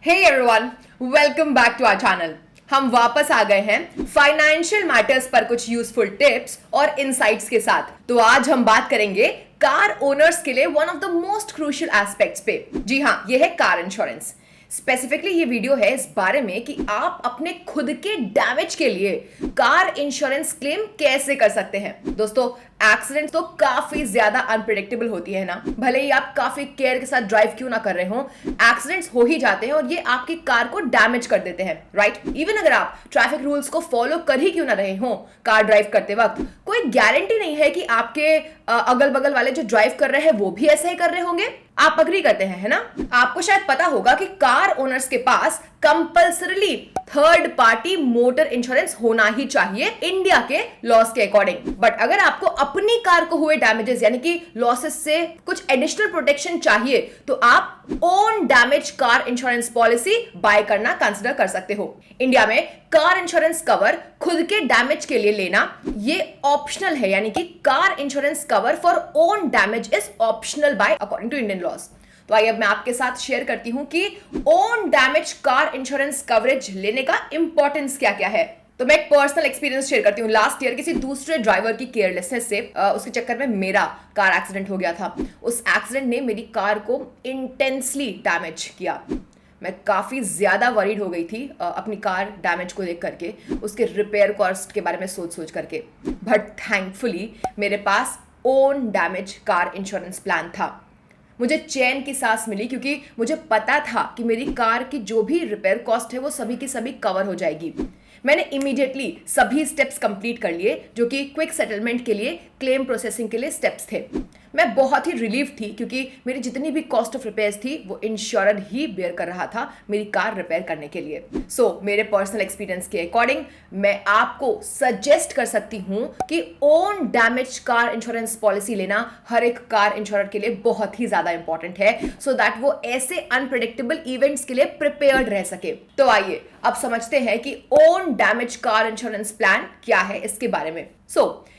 Hey everyone, welcome back to our channel. हम वापस आ गए हैं फाइनेंशियल मैटर्स पर कुछ यूजफुल टिप्स और इनसाइट्स के साथ। तो आज हम बात करेंगे कार ओनर्स के लिए one of the most crucial aspects पे। जी हाँ, ये है कार इंश्योरेंस। स्पेसिफिकली ये वीडियो है इस बारे में कि आप अपने खुद के डैमेज के लिए कार इंश्योरेंस क्लेम कैसे कर सकते हैं। दोस्तों, एक्सीडेंट तो काफी ज्यादा अनप्रिडिक्टेबल होती है ना, भले ही आप काफी केयर के साथ ड्राइव क्यों ना कर रहे हो, एक्सीडेंट्स हो ही जाते हैं और ये आपकी कार को डैमेज कर देते हैं, राइट। इवन अगर आप ट्रैफिक रूल्स को फॉलो कर ही क्यों ना रहे हो कार ड्राइव करते वक्त, कोई गारंटी नहीं है कि आपके अगल बगल वाले जो ड्राइव कर रहे हैं वो भी ऐसा ही कर रहे होंगे। आप अग्री करते हैं, है ना। आपको शायद पता होगा कि कार ओनर्स के पास compulsorily third party motor insurance होना ही चाहिए इंडिया के लॉस के अकॉर्डिंग। बट अगर आपको अपनी कार को हुए डैमेजेस यानी कि लॉसेस से कुछ एडिशनल प्रोटेक्शन चाहिए तो आप own damage car insurance policy bye करना कंसिडर कर सकते हो। इंडिया में कार इंश्योरेंस कवर खुद के डैमेज के लिए लेना ये ऑप्शनल है, यानी कि car insurance cover for own damage is optional by according to Indian laws. तो आइए अब मैं आपके साथ शेयर करती हूं कि own damage car insurance coverage लेने का इंपॉर्टेंस क्या क्या है। तो मैं एक पर्सनल एक्सपीरियंस शेयर करती हूँ। लास्ट ईयर किसी दूसरे ड्राइवर की केयरलेसनेस से उसके चक्कर में मेरा कार एक्सीडेंट हो गया था। उस एक्सीडेंट ने मेरी कार को इंटेंसली डैमेज किया। मैं काफ़ी ज़्यादा वरीड हो गई थी अपनी कार डैमेज को देख करके, उसके रिपेयर कॉस्ट के बारे में सोच सोच करके। बट थैंकफुली मेरे पास own damage car insurance plan था। मुझे चैन की सांस मिली क्योंकि मुझे पता था कि मेरी कार की जो भी रिपेयर कॉस्ट है वो सभी की सभी कवर हो जाएगी। मैंने इमीडिएटली सभी स्टेप्स कंप्लीट कर लिए जो कि क्विक सेटलमेंट के लिए, क्लेम प्रोसेसिंग के लिए स्टेप्स थे। मैं बहुत ही रिलीव थी क्योंकि मेरी जितनी भी कॉस्ट ऑफ रिपेयर्स थी वो इंश्योरर ही बेयर कर रहा था मेरी कार रिपेयर करने के लिए। सो मेरे पर्सनल एक्सपीरियंस के अकॉर्डिंग मैं आपको सजेस्ट कर सकती हूँ कि own damage car insurance policy लेना हर एक कार इंश्योरर के लिए बहुत ही ज्यादा इंपॉर्टेंट है, सो दैट वो ऐसे अनप्रिडिक्टेबल इवेंट्स के लिए प्रिपेयर्ड रह सके। तो आइए अब समझते हैं कि own damage car insurance plan क्या है इसके बारे में।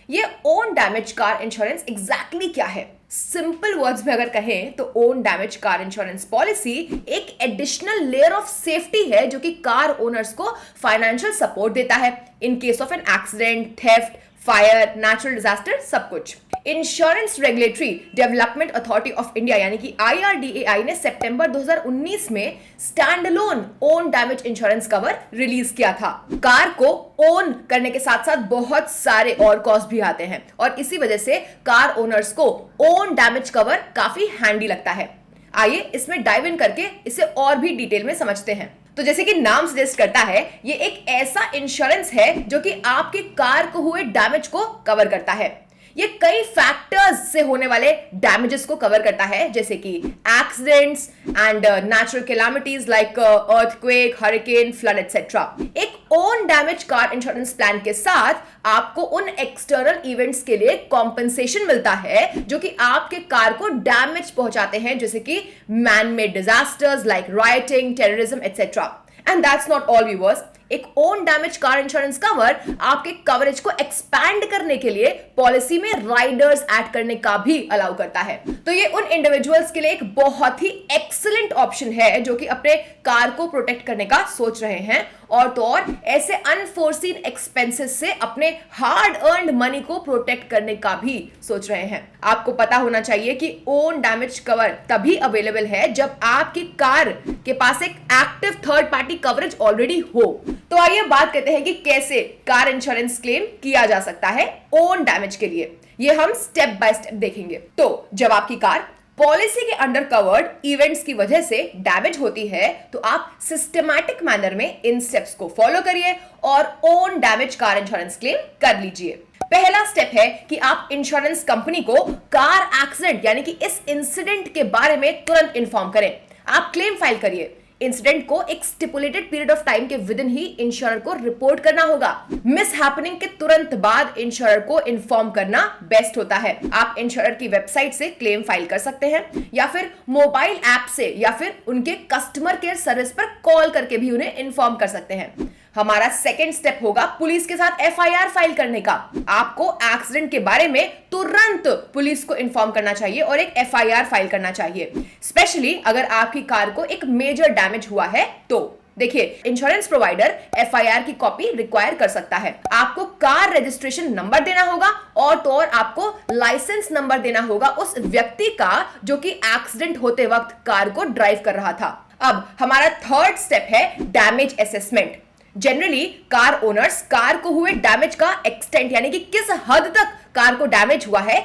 ये own damage car insurance exactly क्या है? सिंपल वर्ड्स में अगर कहें तो own damage car insurance policy एक एडिशनल लेयर ऑफ सेफ्टी है जो कि कार ओनर्स को फाइनेंशियल सपोर्ट देता है in case of an accident, theft, fire, natural disaster, सब कुछ। Insurance regulatory development authority of India यानी कि IRDAI ने सितंबर 2019 में standalone own damage insurance cover release किया था। कार को ओन करने के साथ साथ बहुत सारे और कॉस्ट भी आते हैं और इसी वजह से कार ओनर्स को ओन डैमेज कवर काफी हैंडी लगता है। आइए इसमें डाइव इन करके इसे और भी डिटेल में समझते हैं। तो जैसे कि नाम सजेस्ट करता है, ये एक ऐसा इंश्योरेंस है जो कि आपकी कार को हुए डैमेज को कवर करता है। ये कई फैक्टर्स से होने वाले डैमेजेस को कवर करता है जैसे कि accidents and natural calamities like earthquake, hurricane, flood etcetera. एक own damage car insurance plan के साथ आपको उन एक्सटर्नल इवेंट्स के लिए कॉम्पनसेशन मिलता है जो कि आपके कार को डैमेज पहुंचाते हैं जैसे कि man made disasters like rioting, terrorism etcetera. And that's not all viewers, एक own damage car insurance cover आपके कवरेज को एक्सपैंड करने के लिए पॉलिसी में राइडर्स ऐड करने का भी अलाउ करता है। तो ये उन इंडिविजुअल्स के लिए एक बहुत ही एक्सीलेंट ऑप्शन है जो कि अपने कार को प्रोटेक्ट करने का सोच रहे हैं और तो और ऐसे अनफोर्सीन एक्सपेंसेस से अपने हार्ड अर्न्ड मनी को प्रोटेक्ट करने का भी सोच रहे हैं। आपको पता होना चाहिए कि ओन डैमेज कवर तभी अवेलेबल है जब आपकी कार के पास एक active third party coverage already हो। तो आइए बात करते हैं कि कैसे कार इंश्योरेंस क्लेम किया जा सकता है ओन डैमेज के लिए। ये हम स्टेप बाय स्टेप देखेंगे। तो जब आपकी कार पॉलिसी के अंडर कवर्ड इवेंट्स की वजह से डैमेज होती है तो आप सिस्टमैटिक मैनर में इन स्टेप्स को फॉलो करिए और own damage car insurance claim कर लीजिए। पहला स्टेप है कि आप इंश्योरेंस कंपनी को कार एक्सीडेंट यानी कि इस इंसिडेंट के बारे में तुरंत इन्फॉर्म करें। आप क्लेम फाइल करिए। इंसिडेंट को एक स्टिपुलेटेड पीरियड ऑफ टाइम के विद इन ही इंश्योरर को रिपोर्ट करना होगा। मिस हैपनिंग के तुरंत बाद इंश्योरर को इन्फॉर्म करना बेस्ट होता है। आप इंश्योरर की वेबसाइट से क्लेम फाइल कर सकते हैं या फिर मोबाइल ऐप से या फिर उनके कस्टमर केयर सर्विस पर कॉल करके भी उन्हें इन्फॉर्म कर सकते हैं। हमारा सेकंड स्टेप होगा पुलिस के साथ एफआईआर फाइल करने का। आपको एक्सीडेंट के बारे में तुरंत पुलिस को इन्फॉर्म करना चाहिए और एक एफआईआर फाइल करना चाहिए, स्पेशली अगर आपकी कार को एक मेजर डैमेज हुआ है तो। देखिए, इंश्योरेंस प्रोवाइडर एफआईआर की कॉपी रिक्वायर कर सकता है। आपको कार रजिस्ट्रेशन नंबर देना होगा और तो और आपको लाइसेंस नंबर देना होगा उस व्यक्ति का जो कि एक्सीडेंट होते वक्त कार को ड्राइव कर रहा था। अब हमारा थर्ड स्टेप है damage assessment. Generally car owners car को हुए डैमेज का एक्सटेंट यानी कि किस हद तक कार को डैमेज हुआ है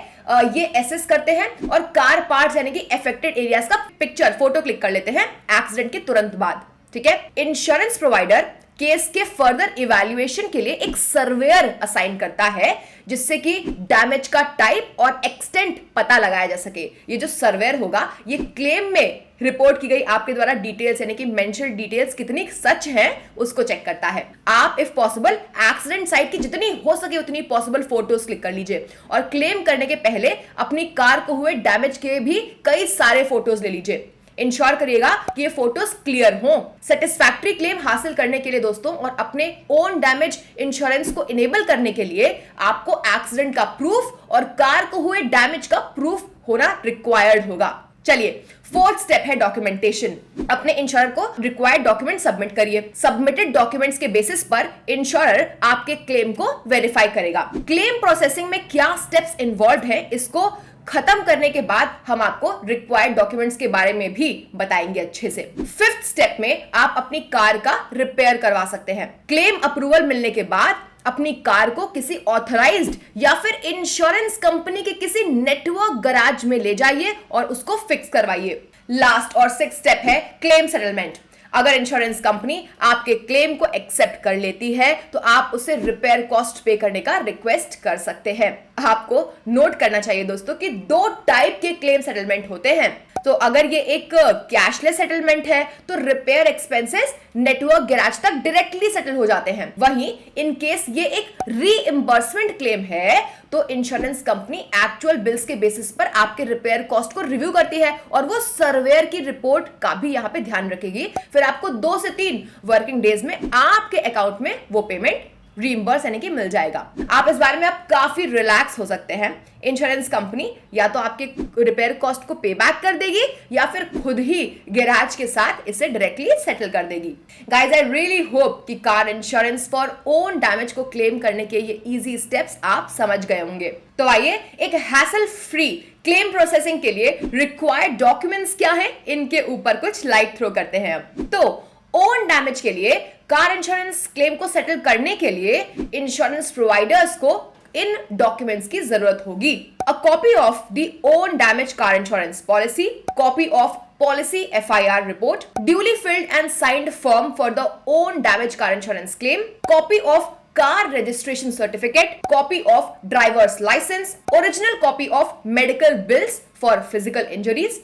ये एसेस करते हैं और कार पार्ट्स यानी कि अफेक्टेड एरियाज का पिक्चर फोटो क्लिक कर लेते हैं एक्सीडेंट के तुरंत बाद। ठीक है, इंश्योरेंस प्रोवाइडर केस के फर्दर इवैल्यूएशन के लिए एक सर्वेयर असाइन करता है जिससे कि डैमेज का टाइप और एक्सटेंट पता लगाया जा सके। ये जो सर्वेयर होगा ये क्लेम में रिपोर्ट की गई आपके द्वारा डिटेल्स यानी कि मेंशन डिटेल्स कितनी सच हैं उसको चेक करता है। आप इफ पॉसिबल एक्सीडेंट साइट की जितनी हो सके उतनी पॉसिबल फोटोज क्लिक कर लीजिए और क्लेम करने के पहले अपनी कार को हुए डैमेज के भी कई सारे फोटोज ले लीजिए। इंश्योर करिएगा कि ये फोटोज क्लियर हो। सेटिस्फैक्टरी क्लेम हासिल करने के लिए दोस्तों और अपने ओन डैमेज इंश्योरेंस को इनेबल करने के लिए आपको एक्सीडेंट का प्रूफ और कार को हुए डैमेज का प्रूफ होना रिक्वायर्ड होगा। चलिए, फोर्थ स्टेप है डॉक्यूमेंटेशन। अपने इंश्योरर को रिक्वायर्ड डॉक्यूमेंट सबमिट करिए। सबमिटेड डॉक्यूमेंट्स के बेसिस पर इंश्योरर आपके क्लेम को वेरीफाई करेगा। क्लेम प्रोसेसिंग में क्या स्टेप्स इन्वॉल्व है इसको खत्म करने के बाद हम आपको रिक्वायर्ड डॉक्यूमेंट्स के बारे में भी बताएंगे अच्छे से। फिफ्थ स्टेप में आप अपनी कार का रिपेयर करवा सकते हैं। क्लेम अप्रूवल मिलने के बाद अपनी कार को किसी ऑथराइज्ड या फिर इंश्योरेंस कंपनी के किसी नेटवर्क गैराज में ले जाइए और उसको फिक्स करवाइए। लास्ट और सिक्स्थ स्टेप है क्लेम सेटलमेंट। अगर इंश्योरेंस कंपनी आपके क्लेम को एक्सेप्ट कर लेती है तो आप उसे रिपेयर कॉस्ट पे करने का रिक्वेस्ट कर सकते हैं। आपको नोट करना चाहिए दोस्तों कि दो टाइप के क्लेम सेटलमेंट होते हैं। तो अगर ये एक कैशलेस सेटलमेंट है तो रिपेयर एक्सपेंसेस नेटवर्क गैराज तक डायरेक्टली सेटल हो जाते हैं। वहीं इन केस ये एक रीइंबर्समेंट क्लेम है तो इंश्योरेंस कंपनी एक्चुअल बिल्स के बेसिस पर आपके रिपेयर कॉस्ट को रिव्यू करती है और वो सर्वेयर की रिपोर्ट का भी यहां पे ध्यान रखेगी। फिर आपको 2 से 3 वर्किंग डेज में आपके अकाउंट में वो पेमेंट रीइंबर्स यानी कि मिल जाएगा। आप इस बारे में आप काफी रिलैक्स हो सकते हैं। इंश्योरेंस कंपनी या तो आपके रिपेयर कॉस्ट को पे बैक कर देगी या फिर खुद ही गैराज के साथ इसे डायरेक्टली सेटल कर देगी। गाइस, आई रियली होप कि car insurance for own damage को क्लेम करने के ये इजी स्टेप्स आप समझ गए होंगे। तो आइए एक हैसल फ्री क्लेम प्रोसेसिंग के लिए रिक्वायर्ड डॉक्यूमेंट्स क्या हैं इनके ऊपर कुछ लाइट थ्रो करते हैं। तो ओन डैमेज के लिए कार इंश्योरेंस क्लेम को सेटल करने के लिए इंश्योरेंस प्रोवाइडर्स को इन डॉक्यूमेंट्स की जरूरत होगी। A copy of the own damage car insurance policy, copy of policy FIR report, duly filled and signed form for the own damage car insurance claim, copy of car registration certificate, copy of driver's licence, original copy of medical bills for physical injuries.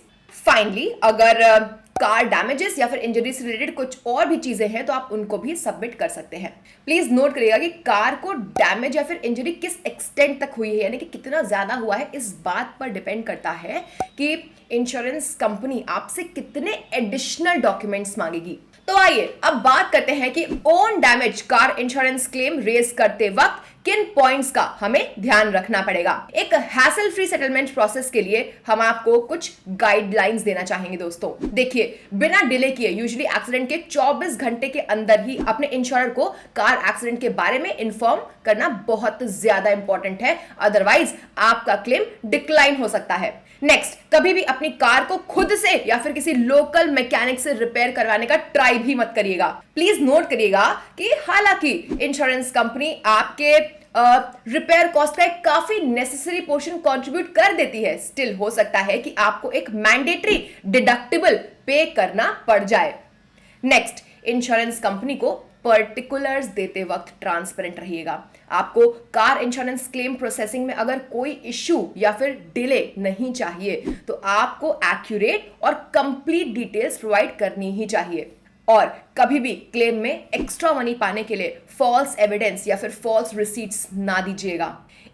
Finally अगर car damages या फिर injury से related कुछ और भी चीजें हैं तो आप उनको भी सबमिट कर सकते हैं। प्लीज नोट करिएगा कि कार को डैमेज या फिर इंजरी किस एक्सटेंट तक हुई है यानी कि कितना ज्यादा हुआ है इस बात पर डिपेंड करता है कि इंश्योरेंस कंपनी आपसे कितने एडिशनल डॉक्यूमेंट्स मांगेगी। तो आइए अब बात करते हैं कि own damage car insurance claim raise करते वक्त किन पॉइंट्स का हमें ध्यान रखना पड़ेगा। एक हैसल फ्री सेटलमेंट प्रोसेस के लिए हम आपको कुछ गाइडलाइंस देना चाहेंगे दोस्तों। देखिए, बिना डिले किए यूजुअली एक्सीडेंट के 24 घंटे के अंदर ही अपने इंश्योरर को कार एक्सीडेंट के बारे में इन्फॉर्म करना बहुत ज्यादा इंपॉर्टेंट है, अदरवाइज आपका क्लेम डिक्लाइन हो सकता है। नेक्स्ट, कभी भी अपनी कार को खुद से या फिर किसी लोकल मैकेनिक से रिपेयर करवाने का ट्राई भी मत करिएगा। प्लीज नोट करिएगा कि हालांकि इंश्योरेंस कंपनी आपके रिपेयर कॉस्ट का एक काफी नेसेसरी पोर्शन कंट्रीब्यूट कर देती है, स्टिल हो सकता है कि आपको एक मैंडेटरी डिडक्टिबल पे करना पड़ जाए। नेक्स्ट, इंश्योरेंस कंपनी को पर्टिकुलर्स देते वक्त ट्रांसपेरेंट रहिएगा। आपको कार इंश्योरेंस क्लेम प्रोसेसिंग में अगर कोई इश्यू या फिर डिले नहीं चाहिए तो आपको एक्यूरेट और कंप्लीट डिटेल्स प्रोवाइड करनी ही चाहिए। और कभी भी क्लेम में एक्स्ट्रा मनी पाने के लिए फॉल्स एविडेंस या फिर फॉल्स रिसीट्स ना दीजिएगा।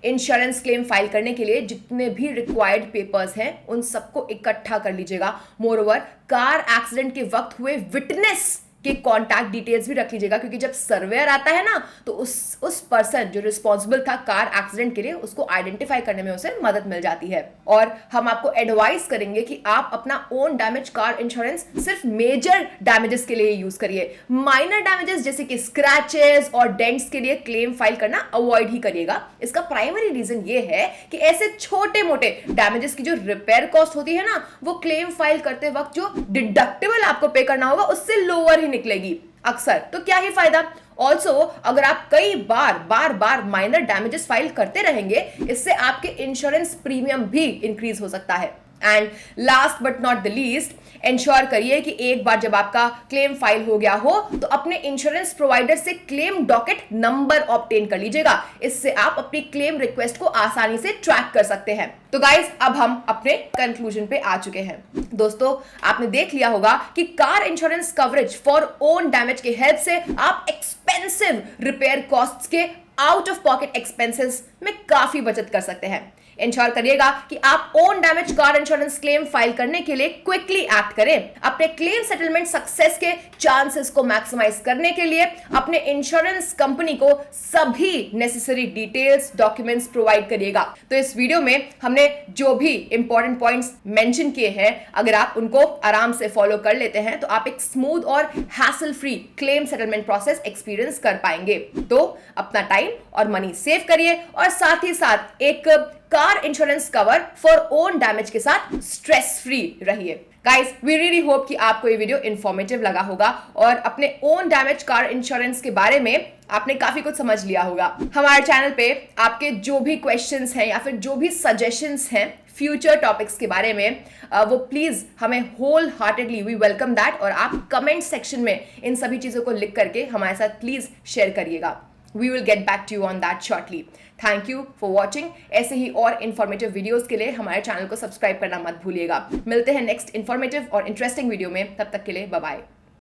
इंश्योरेंस क्लेम फाइल करने के लिए जितने भी रिक्वायर्ड पेपर्स हैं उन सबको इकट्ठा कर लीजिएगा। मोरओवर, कार एक्सीडेंट के वक्त हुए विटनेस के कॉन्टैक्ट डिटेल्स भी रख लीजिएगा, क्योंकि जब सर्वेयर आता है ना तो उस पर्सन जो रिस्पॉन्सिबल था कार एक्सीडेंट के लिए उसको आइडेंटिफाई करने में उसे मदद मिल जाती है। और हम आपको एडवाइस करेंगे कि आप अपना ओन डैमेज कार इंश्योरेंस सिर्फ मेजर डैमेजेस के लिए यूज करिए। माइनर डैमेजेस जैसे कि स्क्रैचेस और डेंट्स के लिए क्लेम फाइल करना अवॉइड ही करिएगा। इसका प्राइमरी रीजन ये है कि ऐसे छोटे मोटे डैमेजेस की जो रिपेयर कॉस्ट होती है ना, वो क्लेम फाइल करते वक्त जो डिडक्टिबल आपको पे करना होगा उससे लोअर ही निकलेगी अक्सर। तो क्या ही फायदा। ऑल्सो अगर आप कई बार माइनर डैमेजेस फाइल करते रहेंगे, इससे आपके इंश्योरेंस प्रीमियम भी इंक्रीज हो सकता है। And last but not the least, ensure करिए कि एक बार जब आपका क्लेम फाइल हो गया हो तो अपने इंश्योरेंस प्रोवाइडर से क्लेम डॉकेट नंबर ऑब्टेन कर लीजिएगा। इससे आप अपनी क्लेम रिक्वेस्ट को आसानी से ट्रैक कर सकते हैं। तो गाइस, अब हम अपने कंक्लूजन पे आ चुके हैं। दोस्तों, आपने देख लिया होगा कि car insurance coverage for own damage की हेल्प से आप एक्सपेंसिव रिपेयर कॉस्ट्स के आउट ऑफ पॉकेट एक्सपेंसेस में काफी बचत कर सकते हैं। इंश्योर करिएगा कि आप own damage car insurance claim file करने के लिए क्विकली एक्ट करें। अपने क्लेम सेटलमेंट सक्सेस के चांसेस को मैक्सिमाइज करने के लिए अपने इंश्योरेंस कंपनी को सभी नेसेसरी डिटेल्स, डॉक्यूमेंट्स प्रोवाइड करिएगा। तो इस वीडियो में हमने जो भी इंपॉर्टेंट पॉइंट्स मेंशन किए हैं, अगर आप उनको आराम से फॉलो कर लेते हैं तो आप एक स्मूथ और hassle free claim settlement process experience कर पाएंगे। तो अपना टाइम और मनी सेव करिए और साथ ही साथ एक car insurance cover for own damage के साथ स्ट्रेस फ्री रहिए। गाइस, वी रियली होप कि आपको ये वीडियो इंफॉर्मेटिव लगा होगा और अपने ओन डैमेज कार इंश्योरेंस के बारे में आपने काफी कुछ समझ लिया होगा। हमारे चैनल पे आपके जो भी क्वेश्चंस हैं या फिर जो भी सजेशंस हैं फ्यूचर टॉपिक्स के बारे में, वो प्लीज हमें wholeheartedly we welcome that, और आप कमेंट सेक्शन में इन सभी चीजों को लिख करके हमारे साथ प्लीज शेयर करिएगा। We will get back to you on that shortly. Thank you for watching. ऐसे ही और इन्फॉर्मेटिव वीडियोस के लिए हमारे चैनल को सब्सक्राइब करना मत भूलिएगा। मिलते हैं नेक्स्ट इन्फॉर्मेटिव और इंटरेस्टिंग वीडियो में, तब तक के लिए बाय बाय।